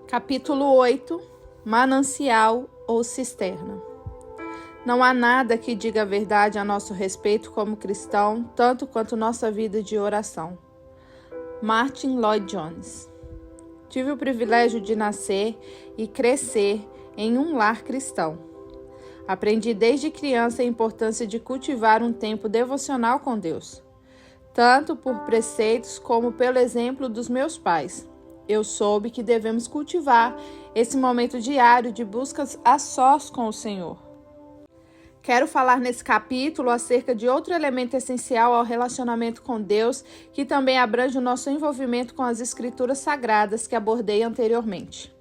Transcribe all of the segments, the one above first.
Capítulo 8. Manancial ou cisterna. Não há nada que diga a verdade a nosso respeito como cristão, tanto quanto nossa vida de oração. Martyn Lloyd-Jones. Tive o privilégio de nascer e crescer em um lar cristão. Aprendi desde criança a importância de cultivar um tempo devocional com Deus, tanto por preceitos como pelo exemplo dos meus pais. Eu soube que devemos cultivar esse momento diário de buscas a sós com o Senhor. Quero falar nesse capítulo acerca de outro elemento essencial ao relacionamento com Deus, que também abrange o nosso envolvimento com as Escrituras Sagradas que abordei anteriormente.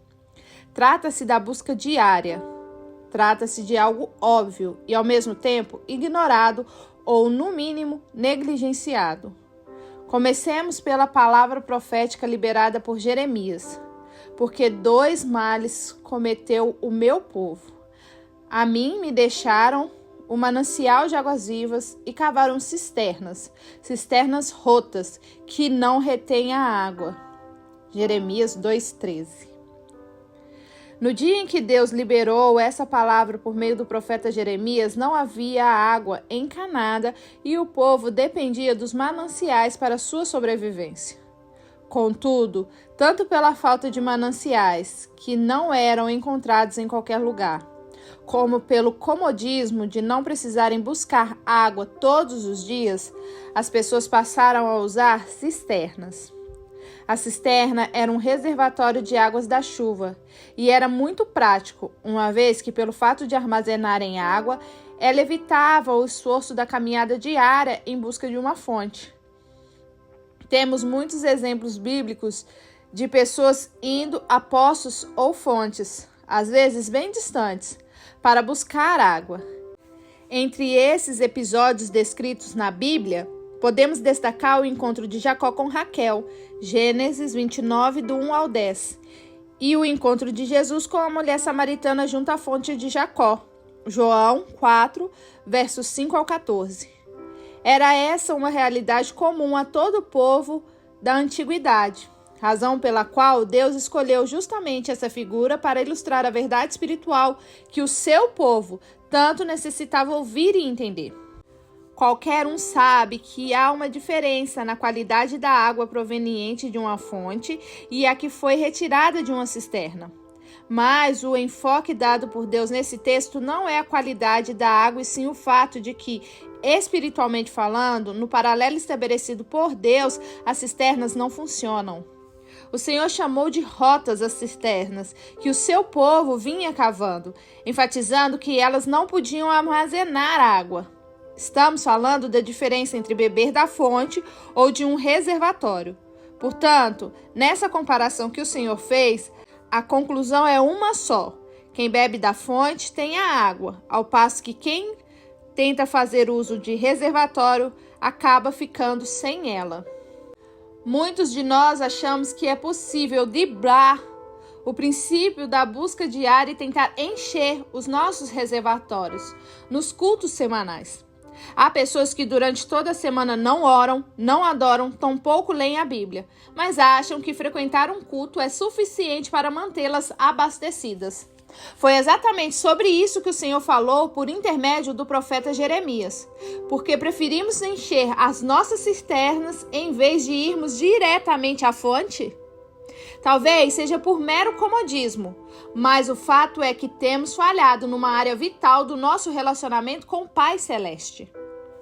Trata-se da busca diária. Trata-se de algo óbvio e, ao mesmo tempo, ignorado ou, no mínimo, negligenciado. Comecemos pela palavra profética liberada por Jeremias. Porque 2 males cometeu o meu povo. A mim me deixaram o manancial de águas vivas e cavaram cisternas rotas, que não retêm a água. Jeremias 2:13. No dia em que Deus liberou essa palavra por meio do profeta Jeremias, não havia água encanada e o povo dependia dos mananciais para sua sobrevivência. Contudo, tanto pela falta de mananciais, que não eram encontrados em qualquer lugar, como pelo comodismo de não precisarem buscar água todos os dias, as pessoas passaram a usar cisternas. A cisterna era um reservatório de águas da chuva e era muito prático, uma vez que, pelo fato de armazenarem água, ela evitava o esforço da caminhada diária em busca de uma fonte. Temos muitos exemplos bíblicos de pessoas indo a poços ou fontes, às vezes bem distantes, para buscar água. Entre esses episódios descritos na Bíblia, podemos destacar o encontro de Jacó com Raquel, Gênesis 29, do 1 ao 10, e o encontro de Jesus com a mulher samaritana junto à fonte de Jacó, João 4, versos 5 ao 14. Era essa uma realidade comum a todo o povo da antiguidade, razão pela qual Deus escolheu justamente essa figura para ilustrar a verdade espiritual que o seu povo tanto necessitava ouvir e entender. Qualquer um sabe que há uma diferença na qualidade da água proveniente de uma fonte e a que foi retirada de uma cisterna. Mas o enfoque dado por Deus nesse texto não é a qualidade da água, e sim o fato de que, espiritualmente falando, no paralelo estabelecido por Deus, as cisternas não funcionam. O Senhor chamou de rotas as cisternas que o seu povo vinha cavando, enfatizando que elas não podiam armazenar água. Estamos falando da diferença entre beber da fonte ou de um reservatório. Portanto, nessa comparação que o Senhor fez, a conclusão é uma só. Quem bebe da fonte tem a água, ao passo que quem tenta fazer uso de reservatório acaba ficando sem ela. Muitos de nós achamos que é possível driblar o princípio da busca diária e tentar encher os nossos reservatórios nos cultos semanais. Há pessoas que durante toda a semana não oram, não adoram, tampouco leem a Bíblia, mas acham que frequentar um culto é suficiente para mantê-las abastecidas. Foi exatamente sobre isso que o Senhor falou por intermédio do profeta Jeremias, porque preferimos encher as nossas cisternas em vez de irmos diretamente à fonte? Talvez seja por mero comodismo, mas o fato é que temos falhado numa área vital do nosso relacionamento com o Pai Celeste.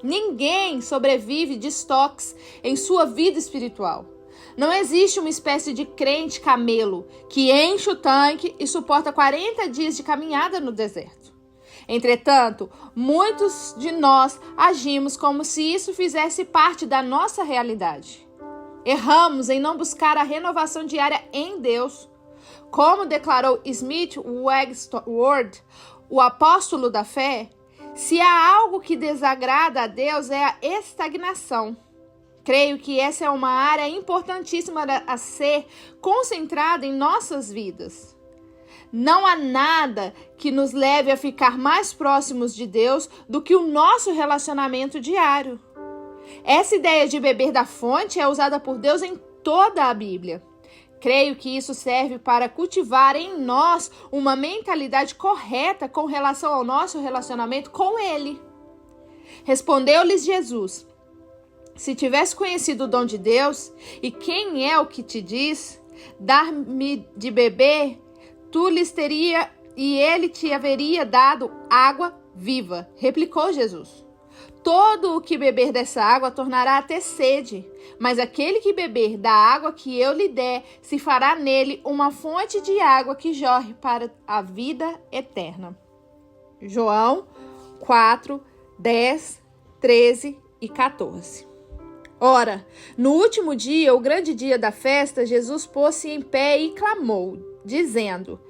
Ninguém sobrevive de estoques em sua vida espiritual. Não existe uma espécie de crente camelo que enche o tanque e suporta 40 dias de caminhada no deserto. Entretanto, muitos de nós agimos como se isso fizesse parte da nossa realidade. Erramos em não buscar a renovação diária em Deus. Como declarou Smith Wigglesworth, o apóstolo da fé, se há algo que desagrada a Deus é a estagnação. Creio que essa é uma área importantíssima a ser concentrada em nossas vidas. Não há nada que nos leve a ficar mais próximos de Deus do que o nosso relacionamento diário. Essa ideia de beber da fonte é usada por Deus em toda a Bíblia. Creio que isso serve para cultivar em nós uma mentalidade correta com relação ao nosso relacionamento com Ele. Respondeu-lhes Jesus: se tivesse conhecido o dom de Deus, e quem é o que te diz, dar-me de beber, tu lhes teria, e ele te haveria dado água viva. Replicou Jesus: todo o que beber dessa água tornará a ter sede, mas aquele que beber da água que eu lhe der, se fará nele uma fonte de água que jorre para a vida eterna. João 4, 10, 13 e 14. Ora, no último dia, o grande dia da festa, Jesus pôs-se em pé e clamou, dizendo: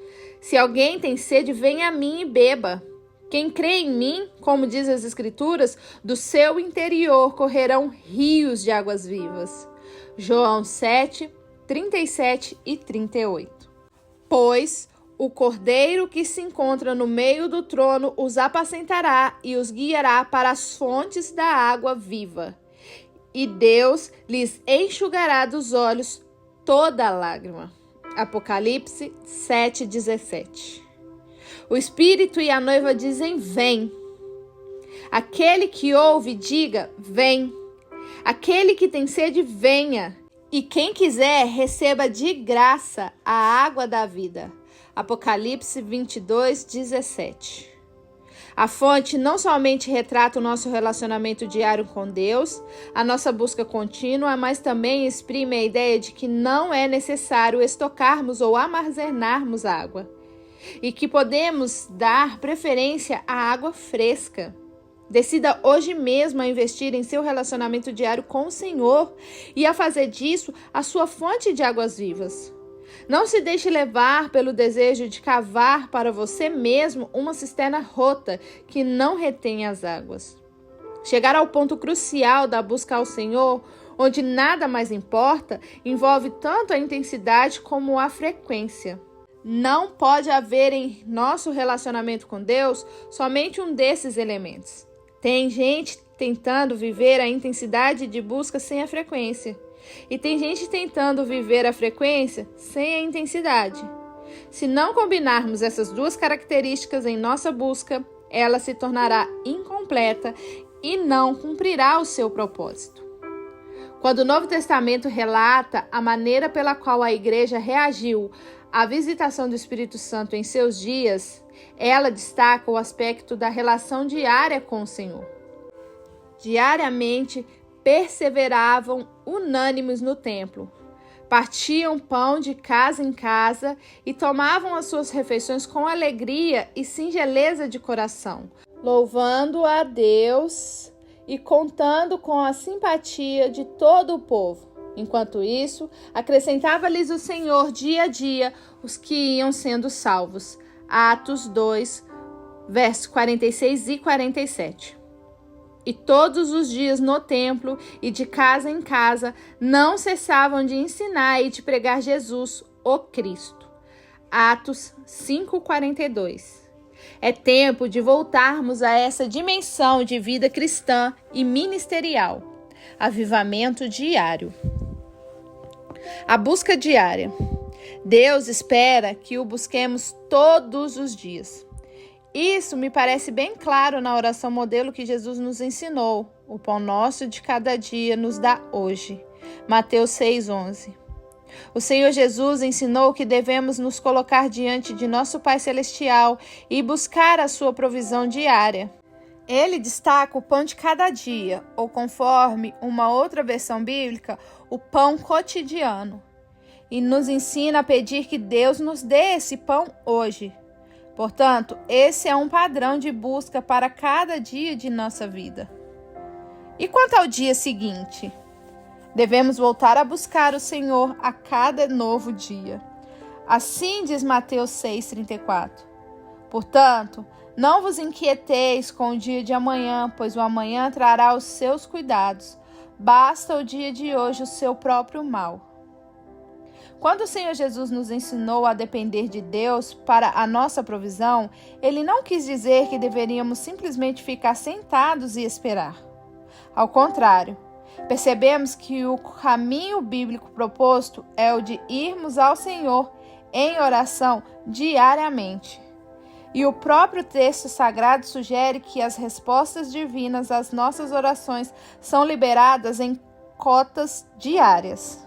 se alguém tem sede, venha a mim e beba. Quem crê em mim, como diz as Escrituras, do seu interior correrão rios de águas vivas. João 7, 37 e 38. Pois o cordeiro que se encontra no meio do trono os apacentará e os guiará para as fontes da água viva. E Deus lhes enxugará dos olhos toda lágrima. Apocalipse 7:17. O Espírito e a noiva dizem: vem. Aquele que ouve, diga: vem. Aquele que tem sede, venha. E quem quiser, receba de graça a água da vida. Apocalipse 22:17. A fonte não somente retrata o nosso relacionamento diário com Deus, a nossa busca contínua, mas também exprime a ideia de que não é necessário estocarmos ou armazenarmos água, e que podemos dar preferência à água fresca. Decida hoje mesmo a investir em seu relacionamento diário com o Senhor e a fazer disso a sua fonte de águas vivas. Não se deixe levar pelo desejo de cavar para você mesmo uma cisterna rota que não retém as águas. Chegar ao ponto crucial da busca ao Senhor, onde nada mais importa, envolve tanto a intensidade como a frequência. Não pode haver em nosso relacionamento com Deus somente um desses elementos. Tem gente tentando viver a intensidade de busca sem a frequência. E tem gente tentando viver a frequência sem a intensidade. Se não combinarmos essas duas características em nossa busca, ela se tornará incompleta e não cumprirá o seu propósito. Quando o Novo Testamento relata a maneira pela qual a igreja reagiu à visitação do Espírito Santo em seus dias, ela destaca o aspecto da relação diária com o Senhor. Diariamente, perseveravam unânimes no templo, partiam pão de casa em casa e tomavam as suas refeições com alegria e singeleza de coração, louvando a Deus e contando com a simpatia de todo o povo. Enquanto isso, acrescentava-lhes o Senhor dia a dia os que iam sendo salvos. Atos 2, versos 46 e 47. E todos os dias no templo e de casa em casa não cessavam de ensinar e de pregar Jesus, o Cristo. Atos 5:42. É tempo de voltarmos a essa dimensão de vida cristã e ministerial. Avivamento diário. A busca diária. Deus espera que o busquemos todos os dias. Isso me parece bem claro na oração modelo que Jesus nos ensinou. O pão nosso de cada dia nos dá hoje. Mateus 6:11. O Senhor Jesus ensinou que devemos nos colocar diante de nosso Pai Celestial e buscar a sua provisão diária. Ele destaca o pão de cada dia, ou conforme uma outra versão bíblica, o pão cotidiano. E nos ensina a pedir que Deus nos dê esse pão hoje. Portanto, esse é um padrão de busca para cada dia de nossa vida. E quanto ao dia seguinte? Devemos voltar a buscar o Senhor a cada novo dia. Assim diz Mateus 6:34. Portanto, não vos inquieteis com o dia de amanhã, pois o amanhã trará os seus cuidados. Basta o dia de hoje o seu próprio mal. Quando o Senhor Jesus nos ensinou a depender de Deus para a nossa provisão, Ele não quis dizer que deveríamos simplesmente ficar sentados e esperar. Ao contrário, Percebemos que o caminho bíblico proposto é o de irmos ao Senhor em oração diariamente. E o próprio texto sagrado sugere que as respostas divinas às nossas orações são liberadas em cotas diárias.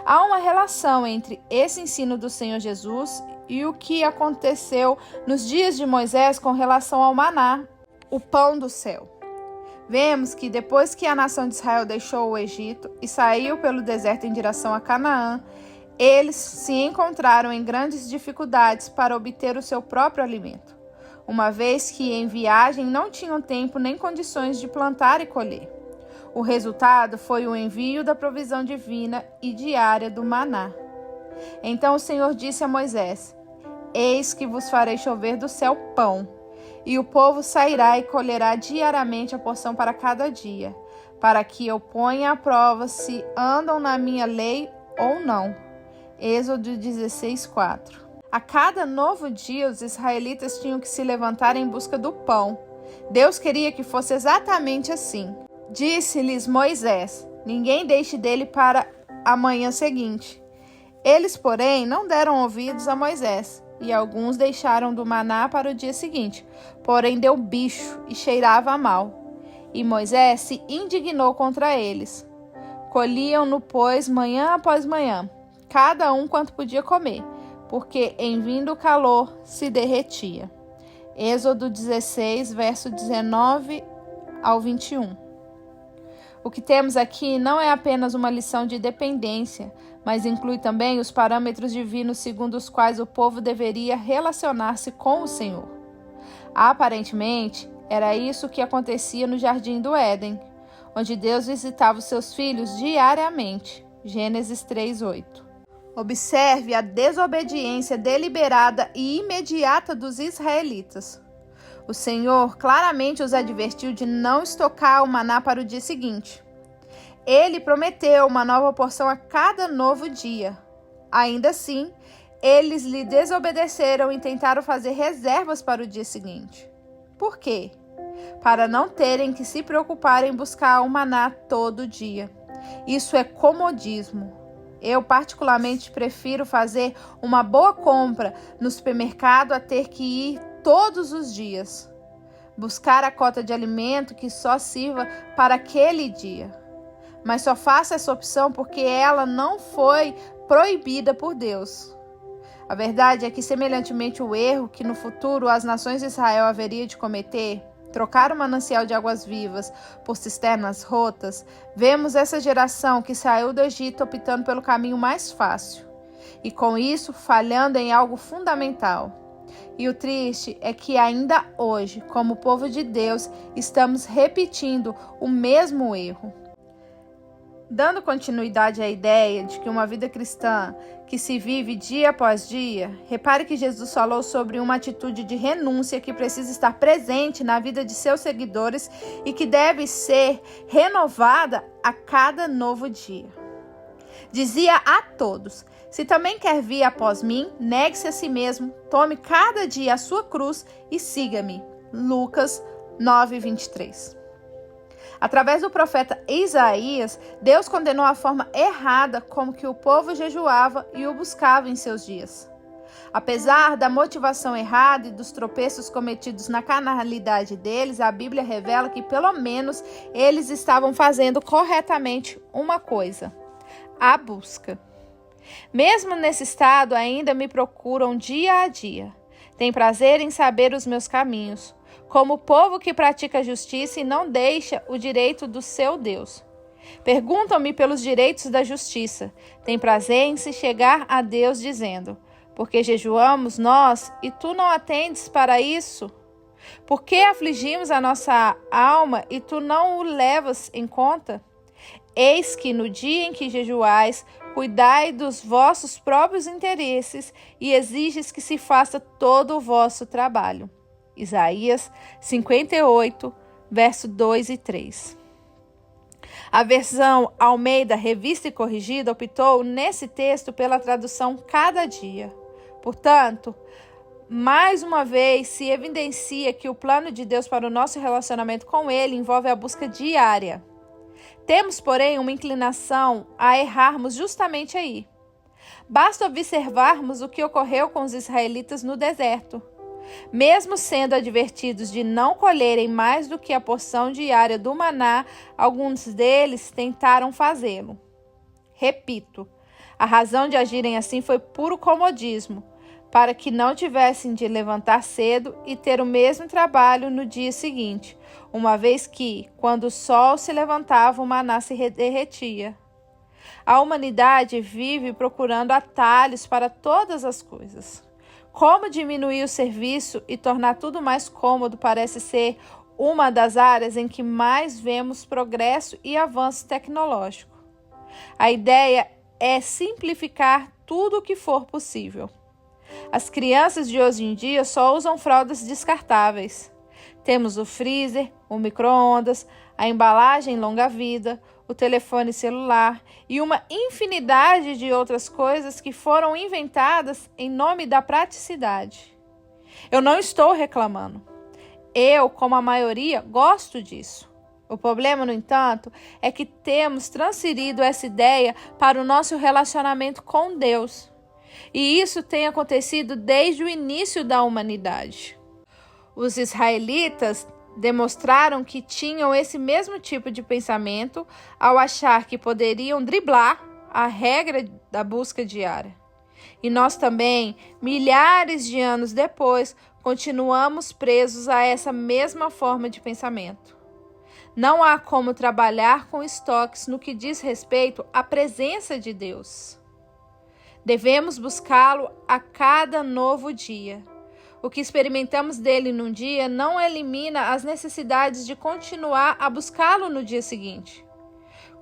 Há uma relação entre esse ensino do Senhor Jesus e o que aconteceu nos dias de Moisés com relação ao maná, o pão do céu. Vemos que depois que a nação de Israel deixou o Egito e saiu pelo deserto em direção a Canaã, eles se encontraram em grandes dificuldades para obter o seu próprio alimento, uma vez que em viagem não tinham tempo nem condições de plantar e colher. O resultado foi o envio da provisão divina e diária do maná. Então o Senhor disse a Moisés: Eis que vos farei chover do céu pão, e o povo sairá e colherá diariamente a porção para cada dia, para que eu ponha à prova se andam na minha lei ou não. Êxodo 16:4. A cada novo dia, os israelitas tinham que se levantar em busca do pão. Deus queria que fosse exatamente assim. Disse-lhes Moisés: Ninguém deixe dele para a manhã seguinte. Eles, porém, não deram ouvidos a Moisés, e alguns deixaram do maná para o dia seguinte, porém deu bicho e cheirava mal. E Moisés se indignou contra eles. Colhiam-no, pois, manhã após manhã, cada um quanto podia comer, porque em vindo o calor se derretia. Êxodo 16, verso 19 ao 21. O que temos aqui não é apenas uma lição de dependência, mas inclui também os parâmetros divinos segundo os quais o povo deveria relacionar-se com o Senhor. Aparentemente, era isso que acontecia no Jardim do Éden, onde Deus visitava os seus filhos diariamente. Gênesis 3:8. Observe a desobediência deliberada e imediata dos israelitas. O Senhor claramente os advertiu de não estocar o maná para o dia seguinte. Ele prometeu uma nova porção a cada novo dia. Ainda assim, eles lhe desobedeceram e tentaram fazer reservas para o dia seguinte. Por quê? Para não terem que se preocupar em buscar o maná todo dia. Isso é comodismo. Eu particularmente prefiro fazer uma boa compra no supermercado a ter que ir todos os dias. Buscar a cota de alimento que só sirva para aquele dia. Mas só faço essa opção porque ela não foi proibida por Deus. A verdade é que, semelhantemente ao erro que no futuro as nações de Israel haveria de cometer, trocar o manancial de águas vivas por cisternas rotas, vemos essa geração que saiu do Egito optando pelo caminho mais fácil, e com isso falhando em algo fundamental. E o triste é que ainda hoje, como povo de Deus, estamos repetindo o mesmo erro. Dando continuidade à ideia de que uma vida cristã que se vive dia após dia, repare que Jesus falou sobre uma atitude de renúncia que precisa estar presente na vida de seus seguidores e que deve ser renovada a cada novo dia. Dizia a todos: se também quer vir após mim, negue-se a si mesmo, tome cada dia a sua cruz e siga-me. Lucas 9:23. Através do profeta Isaías, Deus condenou a forma errada como que o povo jejuava e o buscava em seus dias. Apesar da motivação errada e dos tropeços cometidos na carnalidade deles, a Bíblia revela que pelo menos eles estavam fazendo corretamente uma coisa: a busca. Mesmo nesse estado, ainda me procuram dia a dia. Têm prazer em saber os meus caminhos, como o povo que pratica justiça e não deixa o direito do seu Deus. Perguntam-me pelos direitos da justiça. Têm prazer em se chegar a Deus dizendo: porque jejuamos nós e tu não atendes para isso? Por que afligimos a nossa alma e tu não o levas em conta? Eis que no dia em que jejuais, cuidai dos vossos próprios interesses e exiges que se faça todo o vosso trabalho. Isaías 58, verso 2 e 3. A versão Almeida, Revista e Corrigida, optou nesse texto pela tradução cada dia. Portanto, mais uma vez se evidencia que o plano de Deus para o nosso relacionamento com Ele envolve a busca diária. Temos, porém, uma inclinação a errarmos justamente aí. Basta observarmos o que ocorreu com os israelitas no deserto. Mesmo sendo advertidos de não colherem mais do que a porção diária do maná, alguns deles tentaram fazê-lo. Repito, a razão de agirem assim foi puro comodismo, para que não tivessem de levantar cedo e ter o mesmo trabalho no dia seguinte, uma vez que, quando o sol se levantava, o maná se derretia. A humanidade vive procurando atalhos para todas as coisas. Como diminuir o serviço e tornar tudo mais cômodo parece ser uma das áreas em que mais vemos progresso e avanço tecnológico. A ideia é simplificar tudo o que for possível. As crianças de hoje em dia só usam fraldas descartáveis. Temos o freezer, o micro-ondas, a embalagem longa-vida, o telefone celular e uma infinidade de outras coisas que foram inventadas em nome da praticidade. Eu não estou reclamando. Eu, como a maioria, gosto disso. O problema, no entanto, é que temos transferido essa ideia para o nosso relacionamento com Deus. E isso tem acontecido desde o início da humanidade. Os israelitas demonstraram que tinham esse mesmo tipo de pensamento ao achar que poderiam driblar a regra da busca diária. E nós também, milhares de anos depois, continuamos presos a essa mesma forma de pensamento. Não há como trabalhar com estoques no que diz respeito à presença de Deus. Devemos buscá-lo a cada novo dia. O que experimentamos dele num dia não elimina as necessidades de continuar a buscá-lo no dia seguinte.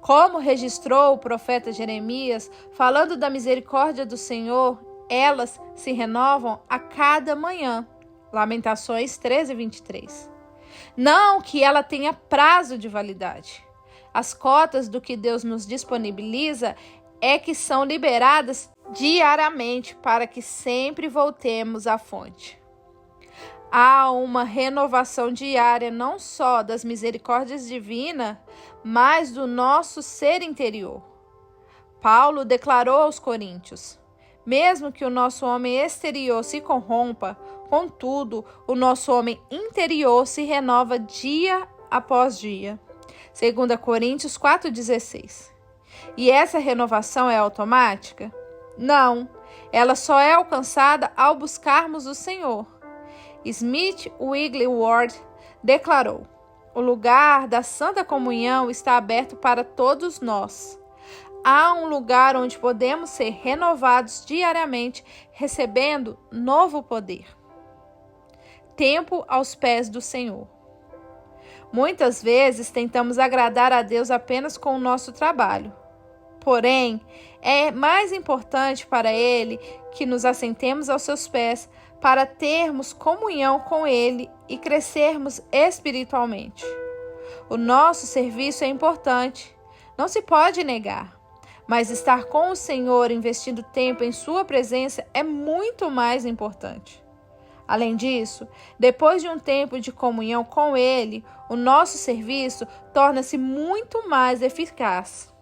Como registrou o profeta Jeremias, falando da misericórdia do Senhor, elas se renovam a cada manhã. Lamentações 13:23. Não que ela tenha prazo de validade. As cotas do que Deus nos disponibiliza é que são liberadas diariamente para que sempre voltemos à fonte. Há uma renovação diária não só das misericórdias divinas, mas do nosso ser interior. Paulo declarou aos Coríntios: mesmo que o nosso homem exterior se corrompa, contudo, o nosso homem interior se renova dia após dia. 2 Coríntios 4,16. E essa renovação é automática? Não, ela só é alcançada ao buscarmos o Senhor. Smith Wigglesworth declarou: o lugar da Santa Comunhão está aberto para todos nós. Há um lugar onde podemos ser renovados diariamente, recebendo novo poder. Tempo aos pés do Senhor. Muitas vezes tentamos agradar a Deus apenas com o nosso trabalho. Porém, é mais importante para Ele que nos assentemos aos seus pés para termos comunhão com Ele e crescermos espiritualmente. O nosso serviço é importante, não se pode negar, mas estar com o Senhor investindo tempo em sua presença é muito mais importante. Além disso, depois de um tempo de comunhão com Ele, o nosso serviço torna-se muito mais eficaz.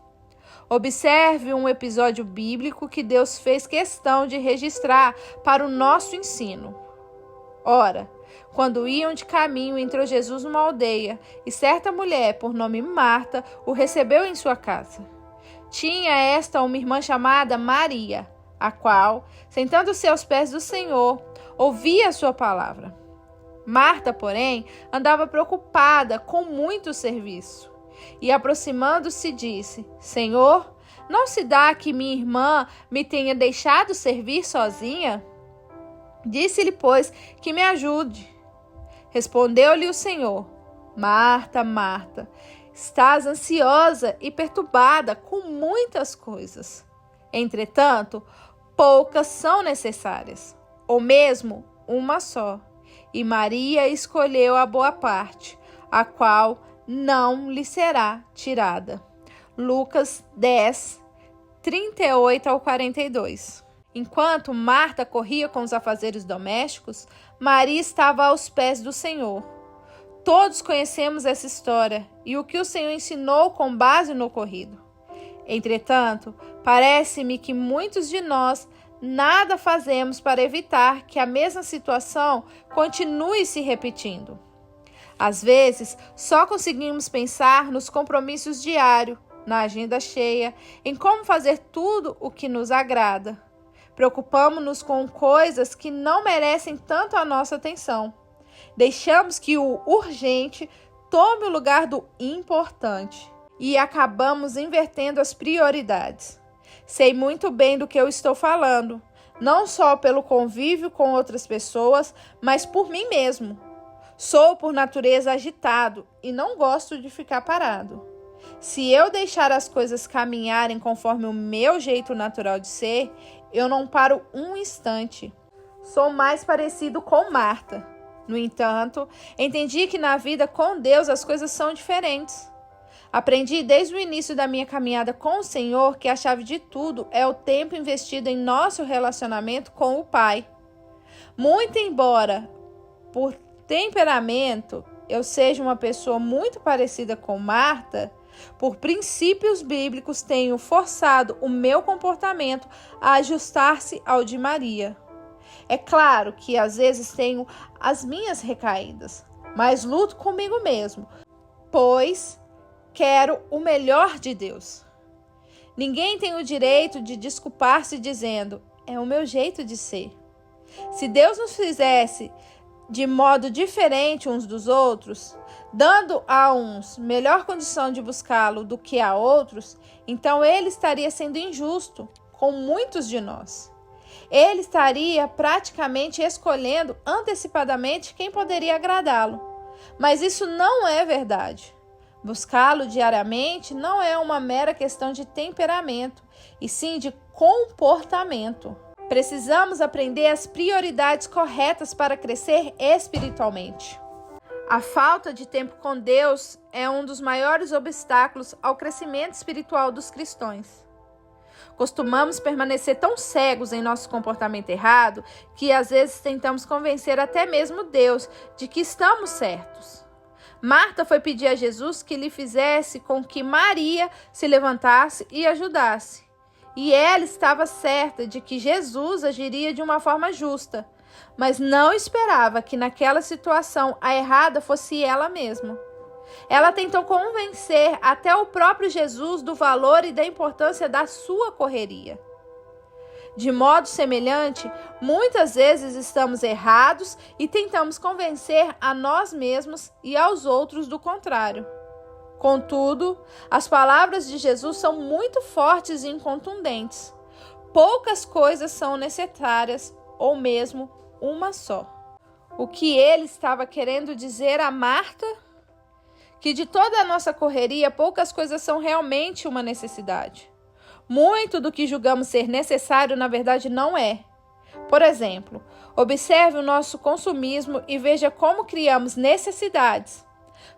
Observe um episódio bíblico que Deus fez questão de registrar para o nosso ensino. Ora, quando iam de caminho, entrou Jesus numa aldeia, e certa mulher, por nome Marta, o recebeu em sua casa. Tinha esta uma irmã chamada Maria, a qual, sentando-se aos pés do Senhor, ouvia a sua palavra. Marta, porém, andava preocupada com muito serviço. E aproximando-se disse: Senhor, não se dá que minha irmã me tenha deixado servir sozinha? Disse-lhe, pois, que me ajude. Respondeu-lhe o Senhor: Marta, Marta, estás ansiosa e perturbada com muitas coisas. Entretanto, poucas são necessárias, ou mesmo uma só. E Maria escolheu a boa parte, a qual não lhe será tirada. Lucas 10, 38-42. Enquanto Marta corria com os afazeres domésticos, Maria estava aos pés do Senhor. Todos conhecemos essa história e o que o Senhor ensinou com base no ocorrido. Entretanto, parece-me que muitos de nós nada fazemos para evitar que a mesma situação continue se repetindo. Às vezes, só conseguimos pensar nos compromissos diários, na agenda cheia, em como fazer tudo o que nos agrada. Preocupamos-nos com coisas que não merecem tanto a nossa atenção. Deixamos que o urgente tome o lugar do importante e acabamos invertendo as prioridades. Sei muito bem do que eu estou falando, não só pelo convívio com outras pessoas, mas por mim mesmo. Sou por natureza agitado e não gosto de ficar parado. Se eu deixar as coisas caminharem conforme o meu jeito natural de ser, eu não paro um instante. Sou mais parecido com Marta. No entanto, entendi que na vida com Deus as coisas são diferentes. Aprendi desde o início da minha caminhada com o Senhor que a chave de tudo é o tempo investido em nosso relacionamento com o Pai. Muito embora, por temperamento, eu seja uma pessoa muito parecida com Marta, por princípios bíblicos tenho forçado o meu comportamento a ajustar-se ao de Maria. É claro que às vezes tenho as minhas recaídas, mas luto comigo mesmo, pois quero o melhor de Deus. Ninguém tem o direito de desculpar-se dizendo, é o meu jeito de ser. Se Deus nos fizesse de modo diferente uns dos outros, dando a uns melhor condição de buscá-lo do que a outros, então ele estaria sendo injusto com muitos de nós. Ele estaria praticamente escolhendo antecipadamente quem poderia agradá-lo. Mas isso não é verdade. Buscá-lo diariamente não é uma mera questão de temperamento, e sim de comportamento. Precisamos aprender as prioridades corretas para crescer espiritualmente. A falta de tempo com Deus é um dos maiores obstáculos ao crescimento espiritual dos cristãos. Costumamos permanecer tão cegos em nosso comportamento errado que às vezes tentamos convencer até mesmo Deus de que estamos certos. Marta foi pedir a Jesus que lhe fizesse com que Maria se levantasse e ajudasse. E ela estava certa de que Jesus agiria de uma forma justa, mas não esperava que naquela situação a errada fosse ela mesma. Ela tentou convencer até o próprio Jesus do valor e da importância da sua correria. De modo semelhante, muitas vezes estamos errados e tentamos convencer a nós mesmos e aos outros do contrário. Contudo, as palavras de Jesus são muito fortes e contundentes. Poucas coisas são necessárias, ou mesmo uma só. O que ele estava querendo dizer a Marta? Que de toda a nossa correria, poucas coisas são realmente uma necessidade. Muito do que julgamos ser necessário, na verdade, não é. Por exemplo, observe o nosso consumismo e veja como criamos necessidades.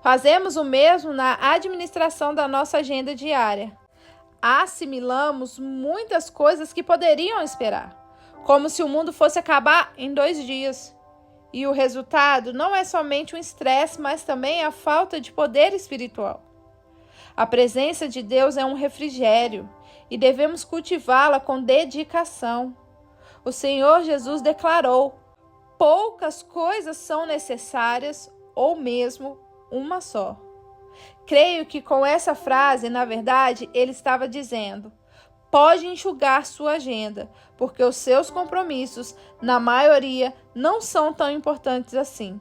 Fazemos o mesmo na administração da nossa agenda diária. Assimilamos muitas coisas que poderiam esperar, como se o mundo fosse acabar em 2 dias. E o resultado não é somente um estresse, mas também a falta de poder espiritual. A presença de Deus é um refrigério e devemos cultivá-la com dedicação. O Senhor Jesus declarou: poucas coisas são necessárias, ou mesmo uma só. Creio que com essa frase, na verdade, ele estava dizendo: pode enxugar sua agenda, porque os seus compromissos, na maioria, não são tão importantes assim.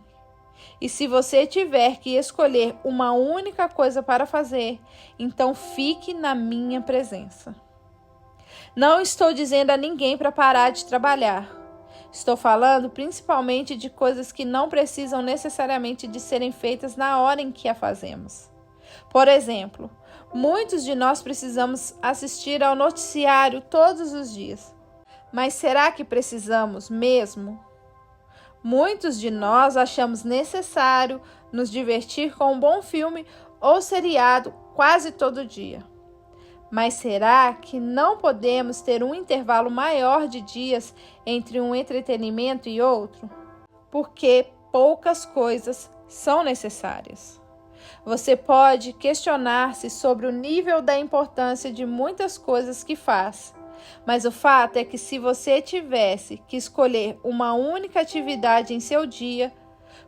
E se você tiver que escolher uma única coisa para fazer, então fique na minha presença. Não estou dizendo a ninguém para parar de trabalhar. Estou falando principalmente de coisas que não precisam necessariamente de serem feitas na hora em que a fazemos. Por exemplo, muitos de nós precisamos assistir ao noticiário todos os dias. Mas será que precisamos mesmo? Muitos de nós achamos necessário nos divertir com um bom filme ou seriado quase todo dia. Mas será que não podemos ter um intervalo maior de dias entre um entretenimento e outro? Porque poucas coisas são necessárias. Você pode questionar-se sobre o nível da importância de muitas coisas que faz, mas o fato é que se você tivesse que escolher uma única atividade em seu dia,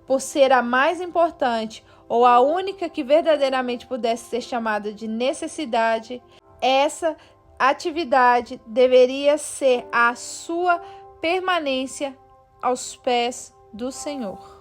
por ser a mais importante ou a única que verdadeiramente pudesse ser chamada de necessidade, essa atividade deveria ser a sua permanência aos pés do Senhor.